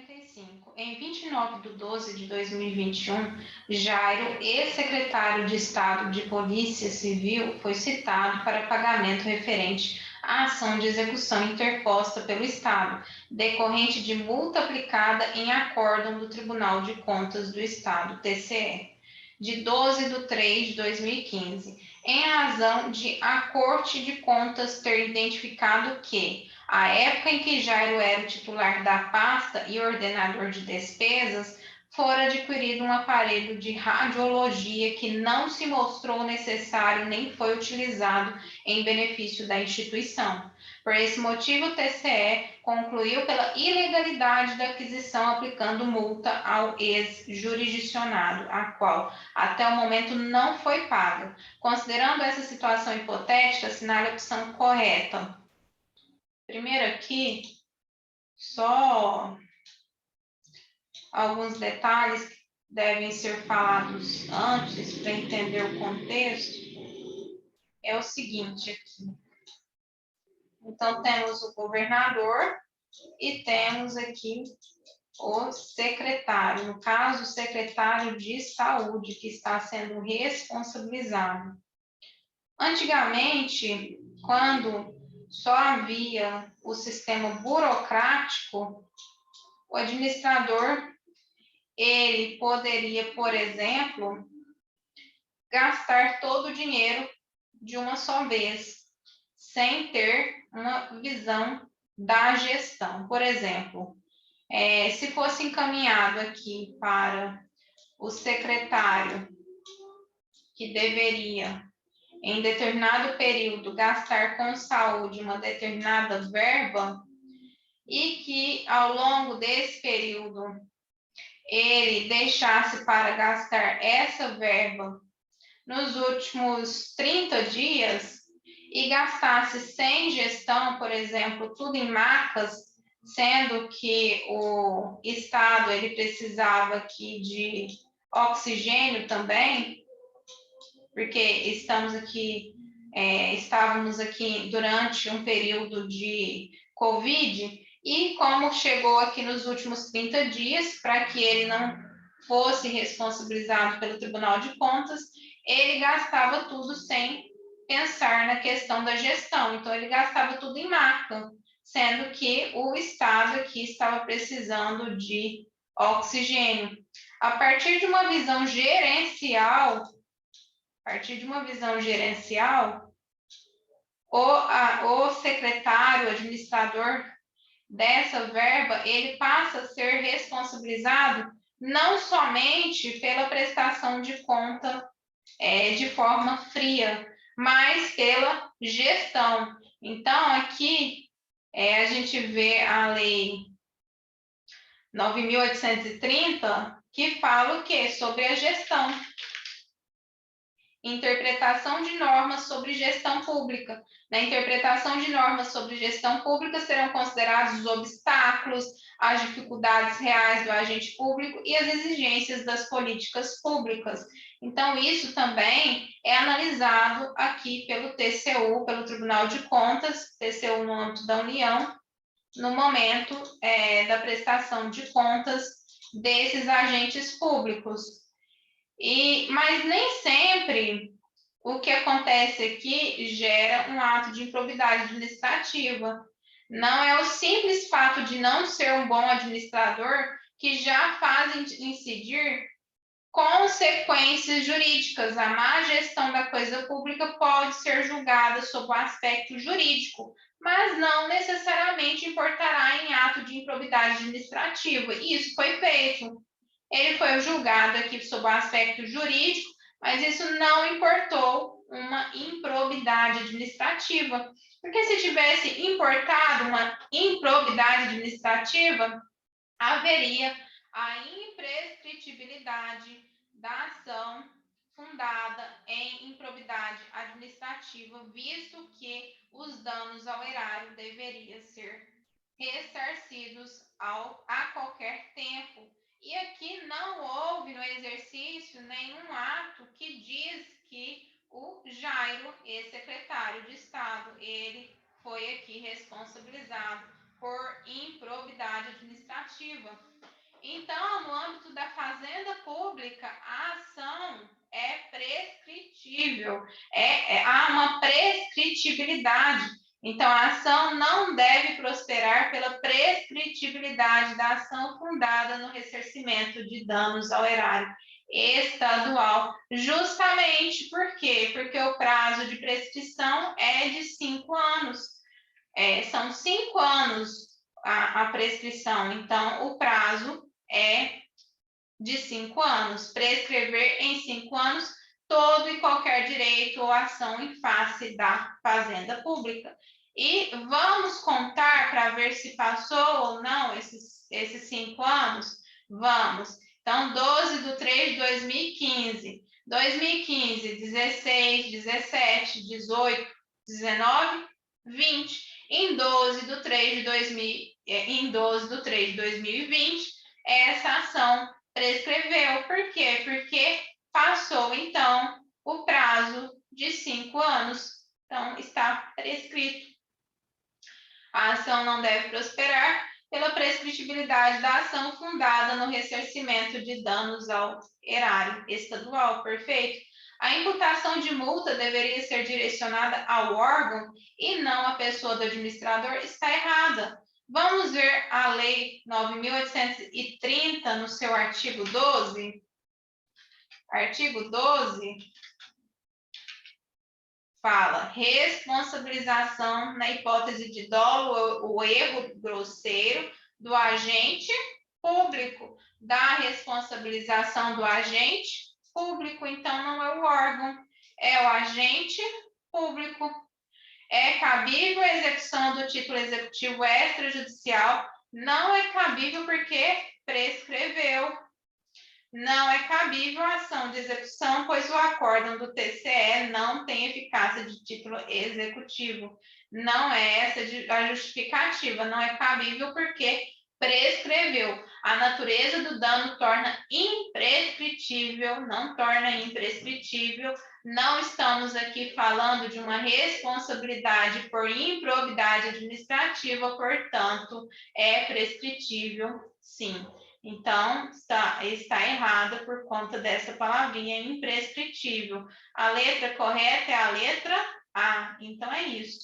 55. Em 29/12/2021, Jairo, ex-secretário de Estado de Polícia Civil, foi citado para pagamento referente à ação de execução interposta pelo Estado, decorrente de multa aplicada em acórdão do Tribunal de Contas do Estado, TCE, de 12/3/2015, em razão de a Corte de Contas ter identificado que, à época em que Jairo era o titular da pasta e ordenador de despesas, fora adquirido um aparelho de radiologia que não se mostrou necessário nem foi utilizado em benefício da instituição. Por esse motivo, o TCE concluiu pela ilegalidade da aquisição, aplicando multa ao ex-jurisdicionado, a qual até o momento não foi paga. Considerando essa situação hipotética, assinale a opção correta. Primeiro aqui, só alguns detalhes que devem ser falados antes para entender o contexto. É o seguinte aqui. Então, temos o governador e temos aqui o secretário, no caso, o secretário de saúde, que está sendo responsabilizado. Antigamente, quando só havia o sistema burocrático, o administrador, ele poderia, por exemplo, gastar todo o dinheiro de uma só vez, sem ter uma visão da gestão. Por exemplo, se fosse encaminhado aqui para o secretário que deveria, em determinado período, gastar com saúde uma determinada verba, e que ao longo desse período ele deixasse para gastar essa verba nos últimos 30 dias e gastasse sem gestão, por exemplo, tudo em macas, sendo que o Estado ele precisava aqui de oxigênio também, porque estávamos aqui durante um período de Covid, e como chegou aqui nos últimos 30 dias, para que ele não fosse responsabilizado pelo Tribunal de Contas, ele gastava tudo sem pensar na questão da gestão. Então, ele gastava tudo em maca, sendo que o Estado aqui estava precisando de oxigênio. A partir de uma visão gerencial, o secretário, o administrador dessa verba, ele passa a ser responsabilizado não somente pela prestação de conta de forma fria, mas pela gestão. Então, aqui a gente vê a Lei 9.830, que fala o quê? Sobre a gestão. Interpretação de normas sobre gestão pública. Na interpretação de normas sobre gestão pública serão considerados os obstáculos, as dificuldades reais do agente público e as exigências das políticas públicas. Então, isso também é analisado aqui pelo TCU, pelo Tribunal de Contas, TCU no âmbito da União, no momento da prestação de contas desses agentes públicos. Mas nem sempre o que acontece aqui gera um ato de improbidade administrativa. Não é o simples fato de não ser um bom administrador que já faz incidir consequências jurídicas. A má gestão da coisa pública pode ser julgada sob o aspecto jurídico, mas não necessariamente importará em ato de improbidade administrativa. E isso foi feito. Ele foi julgado aqui sob o aspecto jurídico, mas isso não importou uma improbidade administrativa. Porque se tivesse importado uma improbidade administrativa, haveria a imprescritibilidade da ação fundada em improbidade administrativa, visto que os danos ao erário deveriam ser ressarcidos a qualquer tempo. E aqui não houve no exercício nenhum ato que diz que o Jairo, ex-secretário de Estado, ele foi aqui responsabilizado por improbidade administrativa. Então, no âmbito da fazenda pública, a ação é prescritível, há uma prescritibilidade. Então, a ação não deve prosperar pela prescritibilidade da ação fundada no ressarcimento de danos ao erário estadual. Justamente por quê? Porque o prazo de prescrição é de 5 anos. São 5 anos a prescrição. Então, o prazo é de 5 anos. Prescrever em 5 anos todo e qualquer direito ou ação em face da fazenda pública. E vamos contar para ver se passou ou não esses 5 anos? Vamos. Então, 12 de 3 de 2015. 2015, 16, 17, 18, 19, 20. Em 12 de 3 de 2020, essa ação prescreveu. Por quê? Porque passou, então, o prazo de 5 anos. Então, está prescrito. A ação não deve prosperar pela prescritibilidade da ação fundada no ressarcimento de danos ao erário estadual. Perfeito? A imputação de multa deveria ser direcionada ao órgão e não à pessoa do administrador. Está errada. Vamos ver a Lei 9.830 no seu artigo 12. Artigo 12 fala responsabilização na hipótese de dolo ou erro grosseiro do agente público. Da responsabilização do agente público, então não é o órgão, é o agente público. É cabível a execução do título executivo extrajudicial? Não é cabível porque prescreveu. Não é cabível a ação de execução, pois o acórdão do TCE não tem eficácia de título executivo. Não é essa a justificativa, não é cabível porque prescreveu. A natureza do dano torna imprescritível, não torna imprescritível. Não estamos aqui falando de uma responsabilidade por improbidade administrativa, portanto, é prescritível, sim. Então, está errada por conta dessa palavrinha imprescritível. A letra correta é a letra A. Então, é isso.